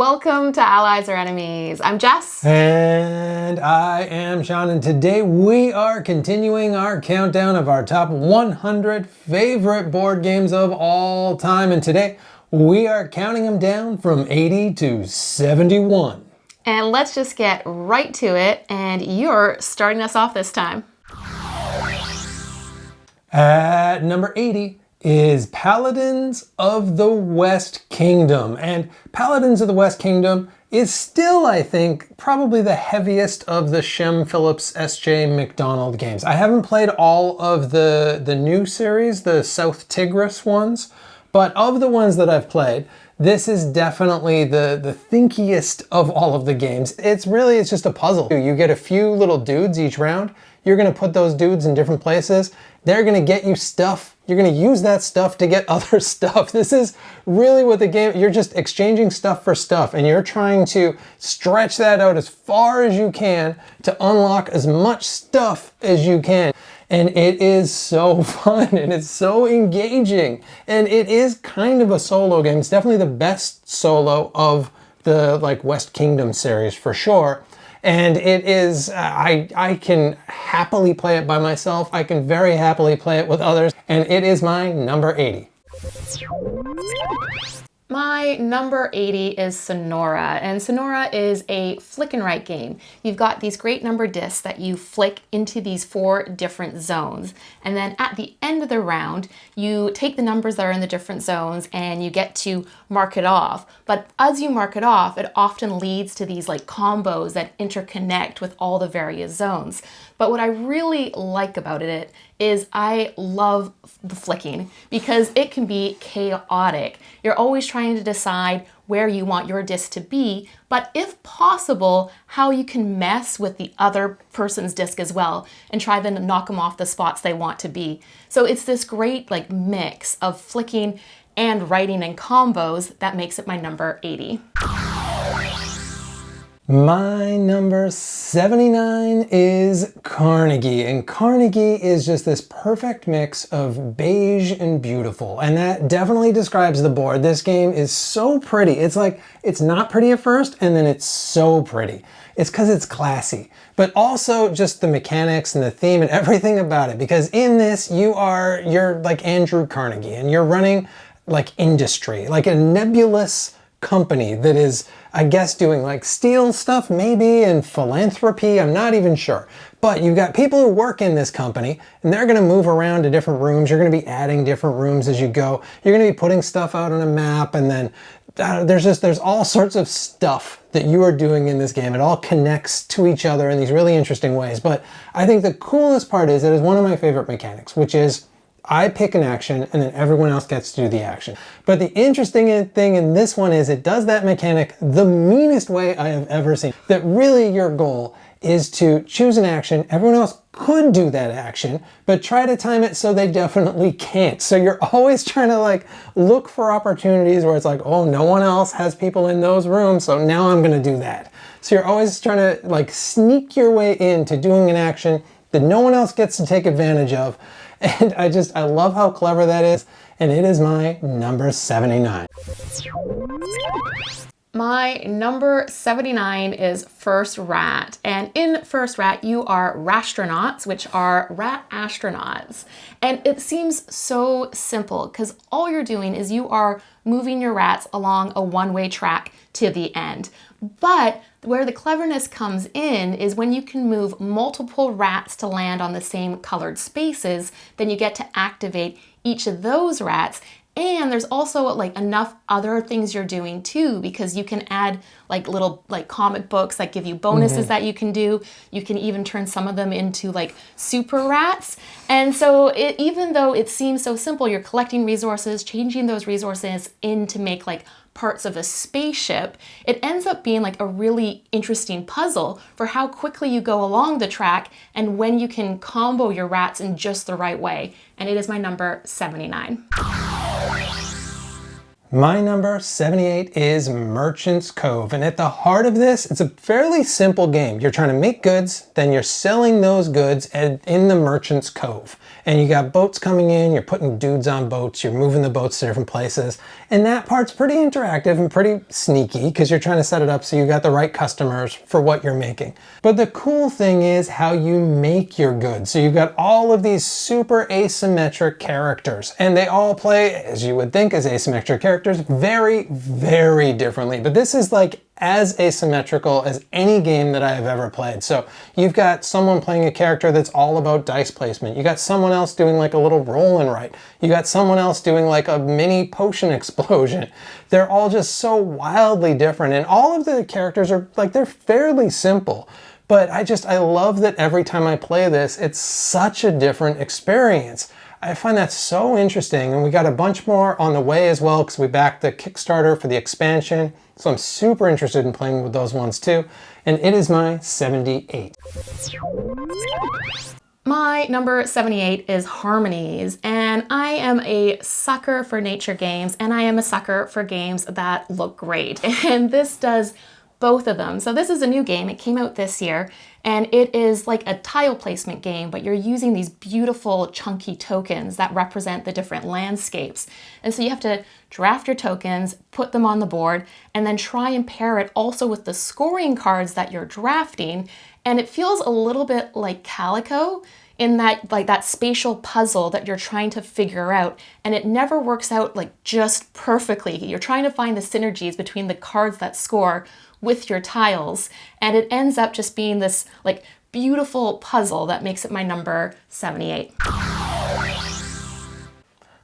welcome to Allies or Enemies. I'm Jess. And I am Shawn, and today we are continuing our countdown of our top 100 favorite board games of all time. And today we are counting them down from 80 to 71. And let's just get right to it, and you're starting us off this time. At number 80 is Paladins of the West Kingdom. And Paladins of the West Kingdom is still, I think, probably the heaviest of the Shem Phillips S.J. McDonald games. I haven't played all of the new series, the South Tigris ones, but of the ones that I've played, this is definitely the thinkiest of all of the games. It's just a puzzle. You get a few little dudes each round. You're gonna put those dudes in different places. They're gonna get you stuff. You're gonna use that stuff to get other stuff. This is really what the game, you're just exchanging stuff for stuff, and you're trying to stretch that out as far as you can to unlock as much stuff as you can. And it is so fun, and it's so engaging. And it is kind of a solo game. It's definitely the best solo of the West Kingdom series for sure. And it is, I can happily play it by myself. I can very happily play it with others. And it is my number 80. My number 80 is Sonora, and Sonora is a flick and write game. You've got these great number discs that you flick into these 4 different zones, and then at the end of the round, you take the numbers that are in the different zones and you get to mark it off. But as you mark it off, it often leads to these combos that interconnect with all the various zones. But what I really like about it is I love the flicking because it can be chaotic. You're always trying to decide where you want your disc to be, but if possible, how you can mess with the other person's disc as well and try to knock them off the spots they want to be. So it's this great mix of flicking and writing and combos that makes it my number 80. My number 79 is Carnegie, and Carnegie is just this perfect mix of beige and beautiful, and that definitely describes the board. This game is so pretty. It's not pretty at first, and then it's so pretty. It's because it's classy, but also just the mechanics and the theme and everything about it, because in this you're like Andrew Carnegie, and you're running industry, like a nebulous company that is, I guess, doing steel stuff maybe and philanthropy. I'm not even sure. But you've got people who work in this company, and they're going to move around to different rooms. You're going to be adding different rooms as you go. You're going to be putting stuff out on a map, and then there's all sorts of stuff that you are doing in this game. It all connects to each other in these really interesting ways. But I think the coolest part is it is one of my favorite mechanics, which is I pick an action and then everyone else gets to do the action. But the interesting thing in this one is it does that mechanic the meanest way I have ever seen. That really your goal is to choose an action. Everyone else could do that action, but try to time it so they definitely can't. So you're always trying to look for opportunities where it's oh, no one else has people in those rooms, so now I'm gonna do that. So you're always trying to sneak your way into doing an action that no one else gets to take advantage of. And I love how clever that is, and it is my number 79. My number 79 is First Rat, and in First Rat you are rastronauts, which are rat astronauts. And it seems so simple because all you're doing is you are moving your rats along a one-way track to the end. But where the cleverness comes in is when you can move multiple rats to land on the same colored spaces, then you get to activate each of those rats. And there's also enough other things you're doing too, because you can add little comic books that give you bonuses that you can do. You can even turn some of them into super rats. And so even though it seems so simple, you're collecting resources, changing those resources in to make parts of a spaceship, it ends up being a really interesting puzzle for how quickly you go along the track and when you can combo your rats in just the right way. And it is my number 79. My number 78 is Merchant's Cove, and at the heart of this, it's a fairly simple game. You're trying to make goods, then you're selling those goods in the Merchant's Cove. And you got boats coming in, you're putting dudes on boats, you're moving the boats to different places. And that part's pretty interactive and pretty sneaky because you're trying to set it up so you got the right customers for what you're making. But the cool thing is how you make your goods. So you've got all of these super asymmetric characters, and they all play, as you would think as asymmetric characters, very, very differently. But this is like as asymmetrical as any game that I have ever played. So you've got someone playing a character that's all about dice placement. You got someone else doing like a little roll and write. You got someone else doing like a mini potion explosion. They're all just so wildly different, and all of the characters are like, they're fairly simple. But I love that every time I play this, it's such a different experience. I find that so interesting, and we got a bunch more on the way as well because we backed the Kickstarter for the expansion. So I'm super interested in playing with those ones too. And it is my 78. My number 78 is Harmonies, and I am a sucker for nature games, and I am a sucker for games that look great. And this does both of them. So this is a new game. It came out this year, and it is like a tile placement game, but you're using these beautiful chunky tokens that represent the different landscapes. And so you have to draft your tokens, put them on the board, and then try and pair it also with the scoring cards that you're drafting. And it feels a little bit like Calico in that, like, that spatial puzzle that you're trying to figure out, and it never works out like just perfectly. You're trying to find the synergies between the cards that score with your tiles, and it ends up just being this like beautiful puzzle that makes it my number 78.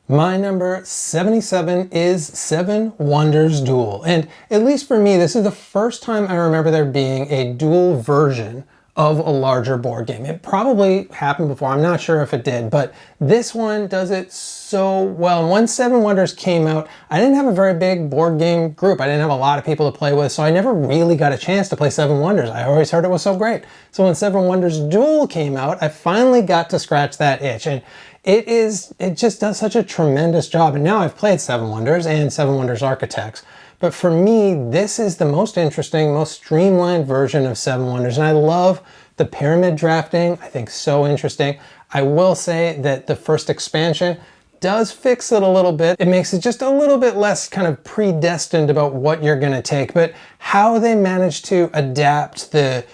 My number 77 is Seven Wonders Duel. And at least for me, this is the first time I remember there being a dual version of a larger board game. It probably happened before, I'm not sure if it did, but this one does it so well. When Seven Wonders came out, I didn't have a very big board game group. I didn't have a lot of people to play with, so I never really got a chance to play Seven Wonders. I always heard it was so great. So when Seven Wonders Duel came out, I finally got to scratch that itch. And it just does such a tremendous job. And now I've played Seven Wonders and Seven Wonders Architects. But for me, this is the most interesting, most streamlined version of Seven Wonders. And I love the pyramid drafting. I think so interesting. I will say that the first expansion does fix it a little bit. It makes it just a little bit less kind of predestined about what you're going to take. But how they manage to adapt the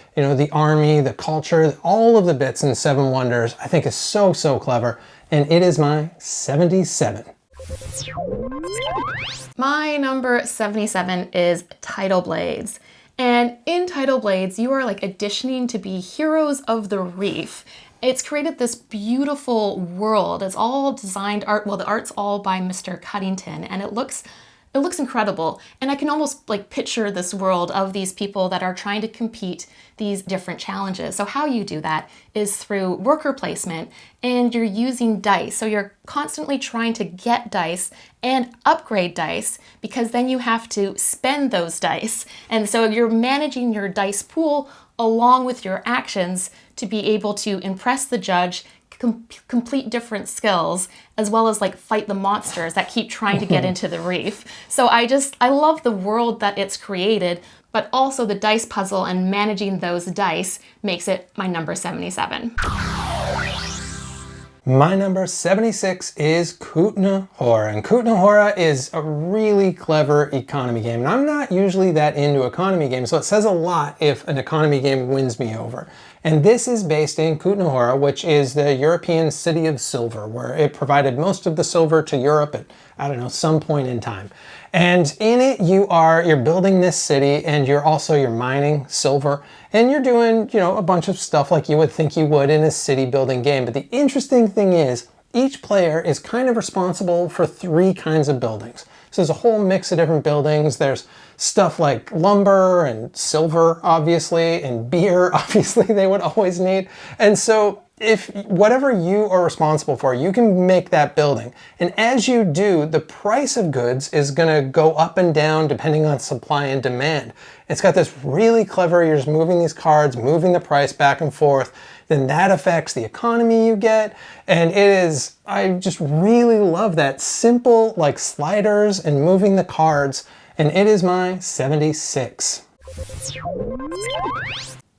army, the culture, all of the bits in Seven Wonders, I think is so, so clever. And it is my 77. My number 77 is Tidal Blades. And in Tidal Blades, you are like auditioning to be heroes of the reef. It's created this beautiful world. It's all designed art. Well, the art's all by Mr. Cuddington, and it looks incredible. And I can almost like picture this world of these people that are trying to compete these different challenges. So how you do that is through worker placement, and you're using dice. So you're constantly trying to get dice and upgrade dice, because then you have to spend those dice. And so you're managing your dice pool along with your actions to be able to impress the judge, complete different skills, as well as like fight the monsters that keep trying to get into the reef. So I love the world that it's created, but also the dice puzzle and managing those dice makes it my number 77. My number 76 is Kutna Hora. And Kutna Hora is a really clever economy game. And I'm not usually that into economy games, so it says a lot if an economy game wins me over. And this is based in Kutna Hora, which is the European city of silver, where it provided most of the silver to Europe at, I don't know, some point in time. And in it, you're building this city, and you're mining silver, and you're doing, a bunch of stuff like you would think you would in a city building game. But the interesting thing is, each player is kind of responsible for 3 kinds of buildings. So there's a whole mix of different buildings. There's stuff like lumber and silver, obviously, and beer, obviously, they would always need. And so if whatever you are responsible for, you can make that building. And as you do, the price of goods is going to go up and down depending on supply and demand. It's got this really clever, you're just moving these cards, moving the price back and forth. Then that affects the economy you get. And it is, I just really love that simple, like sliders and moving the cards. And it is my 76.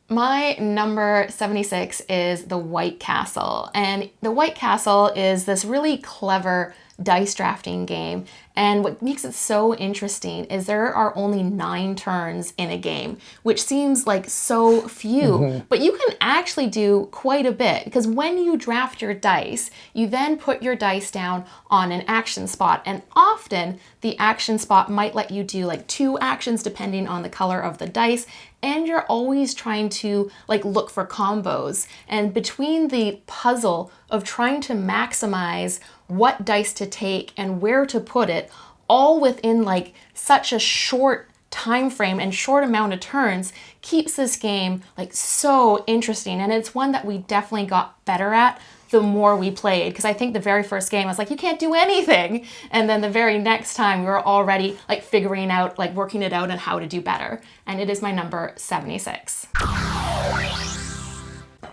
My number 76 is the White Castle. And the White Castle is this really clever dice drafting game. And what makes it so interesting is there are only 9 turns in a game, which seems like so few, but you can actually do quite a bit, because when you draft your dice, you then put your dice down on an action spot, and often the action spot might let you do like 2 actions depending on the color of the dice, and you're always trying to like look for combos. And between the puzzle of trying to maximize what dice to take and where to put it, all within like such a short time frame and short amount of turns, keeps this game like so interesting. And it's one that we definitely got better at the more we played, because I think the very first game I was like, you can't do anything, and then the very next time we were already like figuring out, like working it out on how to do better. And it is my number 76.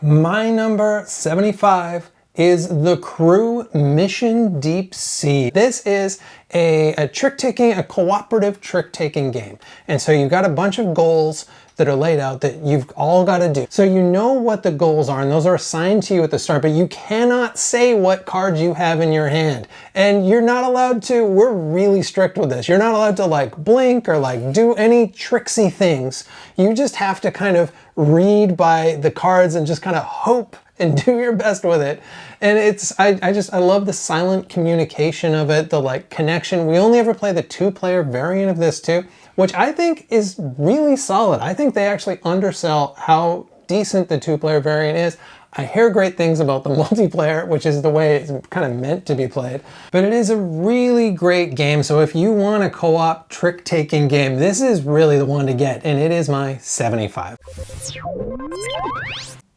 My number 75 is The Crew Mission Deep Sea. This is a trick-taking, a cooperative trick-taking game. And so you've got a bunch of goals that are laid out that you've all got to do. So you know what the goals are, and those are assigned to you at the start, but you cannot say what cards you have in your hand. And you're not allowed to, we're really strict with this. You're not allowed to like blink or like do any tricksy things. You just have to kind of read by the cards and just kind of hope and do your best with it. And it's, I love the silent communication of it, the like connection. We only ever play the 2-player variant of this too, which I think is really solid. I think they actually undersell how decent the 2-player variant is. I hear great things about the multiplayer, which is the way it's kind of meant to be played. But it is a really great game. So if you want a co-op trick-taking game, this is really the one to get. And it is my 75.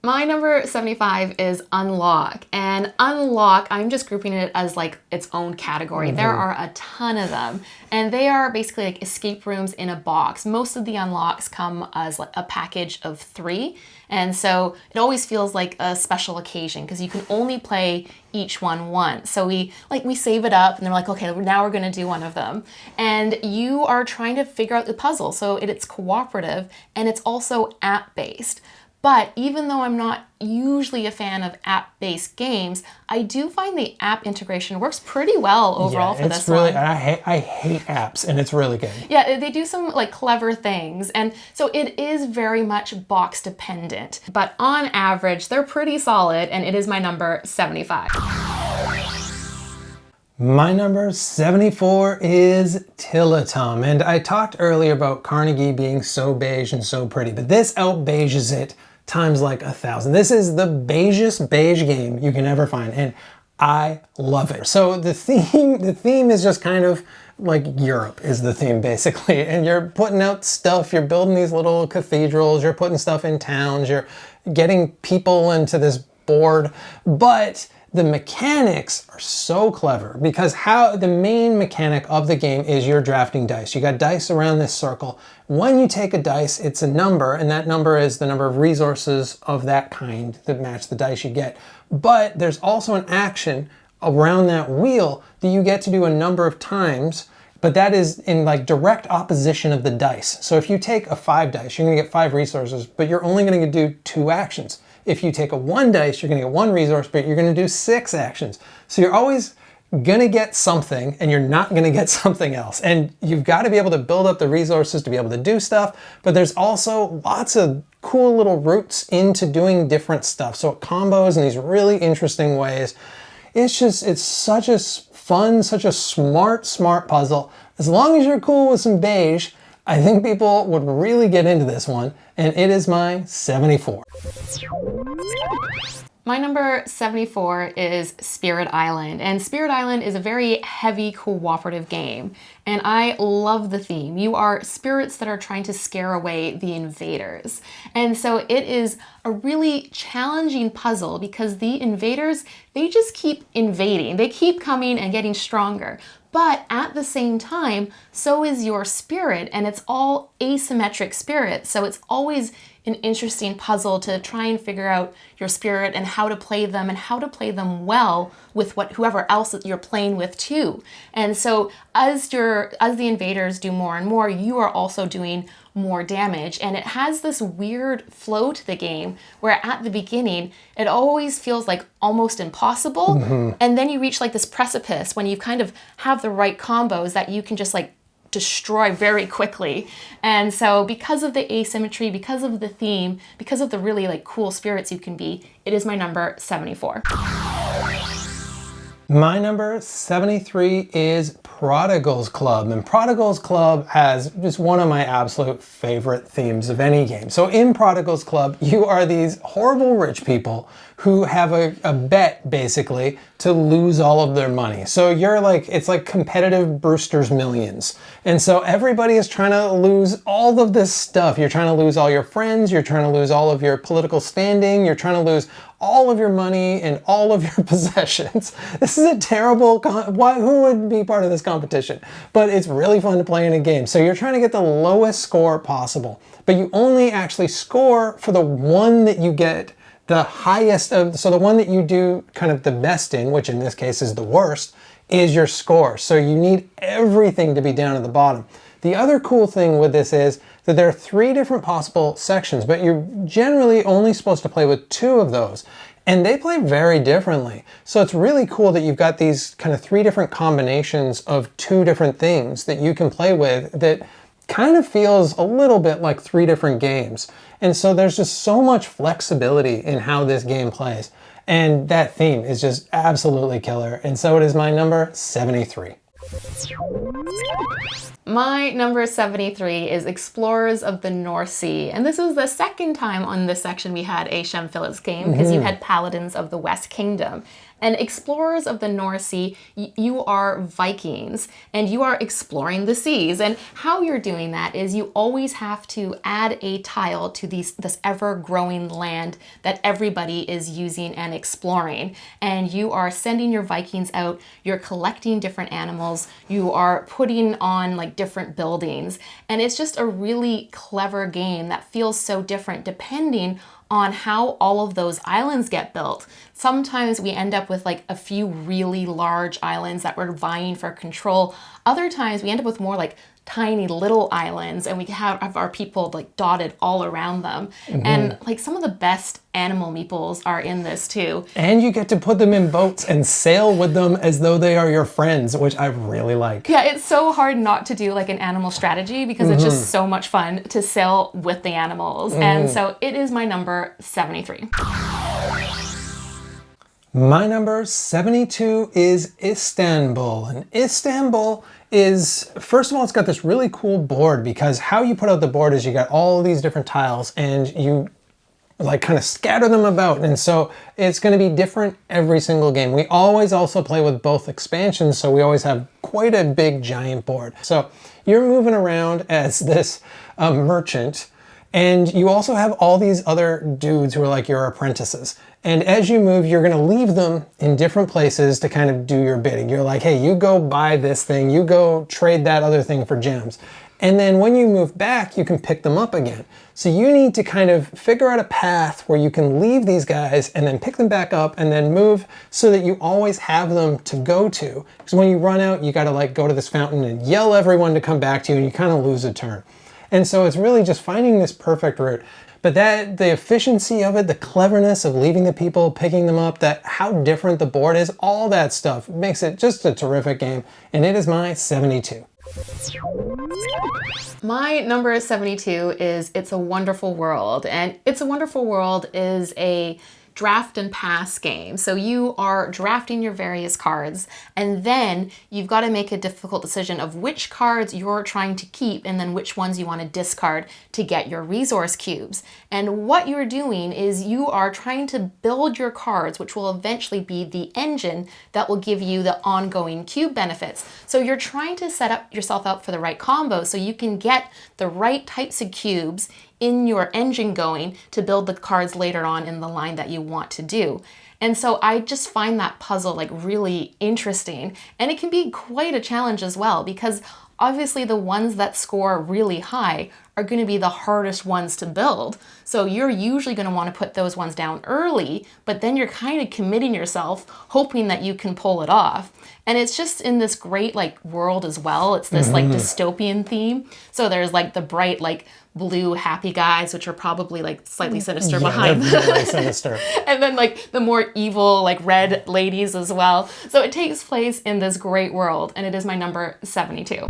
My number 75 is Unlock. And Unlock, I'm just grouping it as like its own category. There are a ton of them. And they are basically like escape rooms in a box. Most of the unlocks come as like a package of 3. And so it always feels like a special occasion because you can only play each one once. So we save it up and they're like, okay, now we're gonna do one of them. And you are trying to figure out the puzzle. So it's cooperative and it's also app-based. But even though I'm not usually a fan of app-based games, I do find the app integration works pretty well overall for this one. I hate apps, and it's really good. Yeah, they do some like clever things, and so it is very much box dependent. But on average, they're pretty solid, and it is my number 75. My number 74 is Tillatum, and I talked earlier about Carnegie being so beige and so pretty, but this out-beiges it times like 1,000. This is the beigest beige game you can ever find, and I love it. So the theme is just kind of like Europe is the theme basically, and you're putting out stuff, you're building these little cathedrals, you're putting stuff in towns, you're getting people into this board, but the mechanics are so clever because the main mechanic of the game is you're drafting dice. You got dice around this circle. When you take a dice, it's a number, and that number is the number of resources of that kind that match the dice you get. But there's also an action around that wheel that you get to do a number of times, but that is in like direct opposition of the dice. So if you take a 5 dice, you're gonna get 5 resources, but you're only gonna do 2 actions. If you take a 1 dice, you're gonna get 1 resource, but you're gonna do 6 actions. So you're always gonna get something and you're not gonna get something else. And you've gotta be able to build up the resources to be able to do stuff, but there's also lots of cool little routes into doing different stuff. So it combos in these really interesting ways. It's such a fun, such a smart puzzle. As long as you're cool with some beige, I think people would really get into this one, and it is my 74. My number 74 is Spirit Island, and Spirit Island is a very heavy cooperative game, and I love the theme. You are spirits that are trying to scare away the invaders, and so it is a really challenging puzzle because the invaders, they just keep invading. They keep coming and getting stronger. But at the same time, so is your spirit, and it's all asymmetric spirits, so it's always an interesting puzzle to try and figure out your spirit and how to play them and how to play them well with whoever else that you're playing with too. And so as the invaders do more and more, you are also doing more damage. And it has this weird flow to the game where at the beginning, it always feels like almost impossible. And then you reach like this precipice when you kind of have the right combos that you can just like destroy very quickly. And so because of the asymmetry, because of the theme, because of the really like cool spirits you can be, it is my number 74. My number 73 is Prodigal's Club, and Prodigal's Club has just one of my absolute favorite themes of any game. So in Prodigal's Club, you are these horrible rich people who have a bet basically to lose all of their money. So you're like, it's like competitive Brewster's Millions. And so everybody is trying to lose all of this stuff. You're trying to lose all your friends, you're trying to lose all of your political standing, you're trying to lose all of your money and all of your possessions. This is a terrible, who would be part of this competition? But it's really fun to play in a game. So you're trying to get the lowest score possible, but you only actually score for the one that you get the highest of, so the one that you do kind of the best in, which in this case is the worst, is your score. So you need everything to be down at the bottom. The other cool thing with this is that there are 3 different possible sections, but you're generally only supposed to play with 2 of those. And they play very differently. So it's really cool that you've got these kind of 3 different combinations of 2 different things that you can play with that kind of feels a little bit like 3 different games. And so there's just so much flexibility in how this game plays. And that theme is just absolutely killer. And so it is my number 73. My number 73 is Explorers of the North Sea. And this is the second time on this section we had a Shem Phillips game because you had Paladins of the West Kingdom. And Explorers of the North Sea, you are Vikings and you are exploring the seas. And how you're doing that is you always have to add a tile to this ever-growing land that everybody is using and exploring. And you are sending your Vikings out, you're collecting different animals, you are putting on like different buildings. And it's just a really clever game that feels so different depending on how all of those islands get built. Sometimes we end up with like a few really large islands that we're vying for control. Other times we end up with more like tiny little islands and we have our people like dotted all around them. And like some of the best animal meeples are in this too. And you get to put them in boats and sail with them as though they are your friends, which I really like. Yeah, it's so hard not to do like an animal strategy because it's just so much fun to sail with the animals. And so it is my number 73. My number 72 is Istanbul. And Istanbul is, first of all, it's got this really cool board because how you put out the board is you got all these different tiles and you like kind of scatter them about. And so it's going to be different every single game. We always also play with both expansions, so we always have quite a big giant board. So you're moving around as this merchant, and you also have all these other dudes who are like your apprentices. And as you move, you're gonna leave them in different places to kind of do your bidding. You're like, hey, you go buy this thing, you go trade that other thing for gems. And then when you move back, you can pick them up again. So you need to kind of figure out a path where you can leave these guys and then pick them back up and then move so that you always have them to go to. Because when you run out, you gotta like go to this fountain and yell everyone to come back to you and you kind of lose a turn. And so it's really just finding this perfect route. But the efficiency of it, the cleverness of leaving the people, picking them up, that how different the board is, all that stuff makes it just a terrific game. And it is my 72. My number 72 is It's a Wonderful World. And It's a Wonderful World is a draft and pass game. So you are drafting your various cards, and then you've got to make a difficult decision of which cards you're trying to keep and then which ones you want to discard to get your resource cubes. And what you're doing is you are trying to build your cards, which will eventually be the engine that will give you the ongoing cube benefits. So you're trying to set up yourself up for the right combo so you can get the right types of cubes in your engine going to build the cards later on in the line that you want to do. And so I just find that puzzle like really interesting, and it can be quite a challenge as well, because obviously the ones that score really high are going to be the hardest ones to build. So you're usually going to want to put those ones down early, but then you're kind of committing yourself, hoping that you can pull it off. And it's just in this great like world as well. It's this like dystopian theme. So there's like the bright like blue happy guys, which are probably like slightly sinister behind them. Really sinister. And then like the more evil like red ladies as well. So it takes place in this great world, and it is my number 72.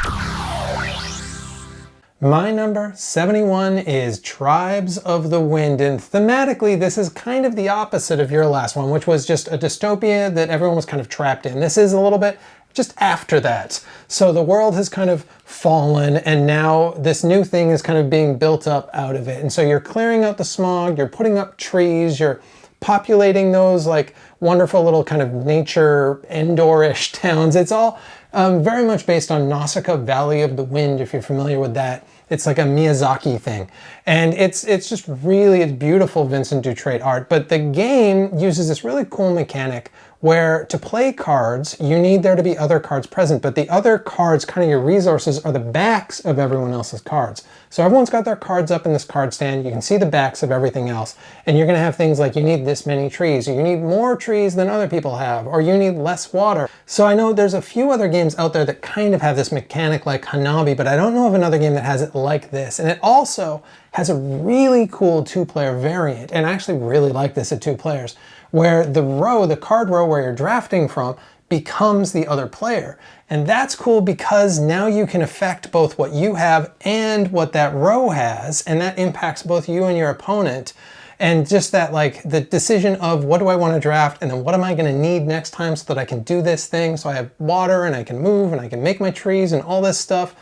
My number 71 is Tribes of the Wind, and thematically this is kind of the opposite of your last one, which was just a dystopia that everyone was kind of trapped in. This is a little bit just after that. So the world has kind of fallen, and now this new thing is kind of being built up out of it. And so you're clearing out the smog, you're putting up trees, you're populating those like wonderful little kind of nature Endor-ish towns. It's all very much based on Nausicaa Valley of the Wind, if you're familiar with that. It's like a Miyazaki thing. And it's just really, it's beautiful Vincent Dutrait art. But the game uses this really cool mechanic where to play cards, you need there to be other cards present, but the other cards, kind of your resources, are the backs of everyone else's cards. So everyone's got their cards up in this card stand, you can see the backs of everything else, and you're gonna have things like you need this many trees, or you need more trees than other people have, or you need less water. So I know there's a few other games out there that kind of have this mechanic like Hanabi, but I don't know of another game that has it like this. And it also has a really cool two-player variant, and I actually really like this at 2 players, where the card row where you're drafting from becomes the other player. And that's cool because now you can affect both what you have and what that row has, and that impacts both you and your opponent. And just that like the decision of what do I want to draft, and then what am I going to need next time so that I can do this thing, so I have water and I can move and I can make my trees and all this stuff.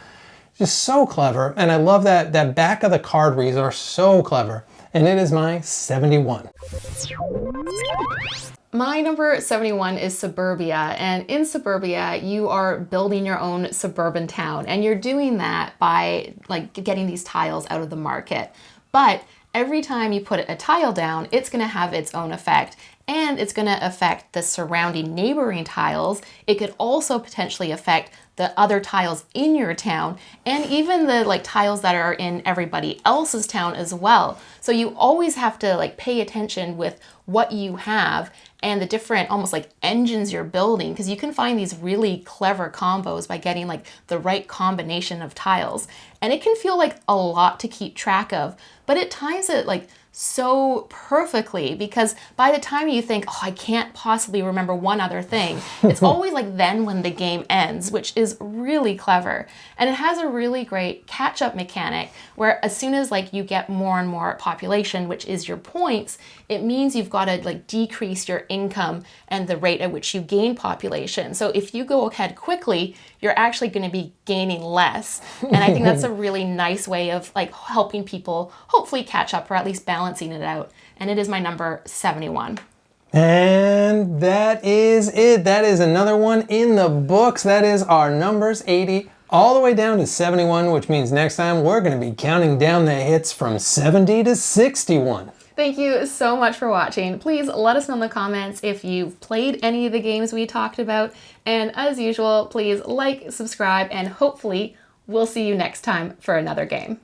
Just so clever. And I love that back of the card resource, so clever. And it is my 71. My number 71 is Suburbia, and in Suburbia you are building your own suburban town, and you're doing that by like getting these tiles out of the market. But every time you put a tile down, it's going to have its own effect, and it's going to affect the surrounding neighboring tiles. It could also potentially affect the other tiles in your town, and even the like tiles that are in everybody else's town as well. So you always have to like pay attention with what you have and the different almost like engines you're building, because you can find these really clever combos by getting like the right combination of tiles. And it can feel like a lot to keep track of, but it times it like so perfectly, because by the time you think, oh, I can't possibly remember one other thing, it's always like then when the game ends, which is really clever. And it has a really great catch-up mechanic where as soon as like you get more and more population, which is your points, it means you've got to like decrease your income and the rate at which you gain population. So if you go ahead quickly, you're actually going to be gaining less. And I think that's a really nice way of like helping people hopefully catch up, or at least balancing it out. And it is my number 71. And that is it. That is another one in the books. That is our numbers 80 all the way down to 71, which means next time we're going to be counting down the hits from 70 to 61. Thank you so much for watching. Please let us know in the comments if you've played any of the games we talked about. And as usual, please like, subscribe, and hopefully we'll see you next time for another game.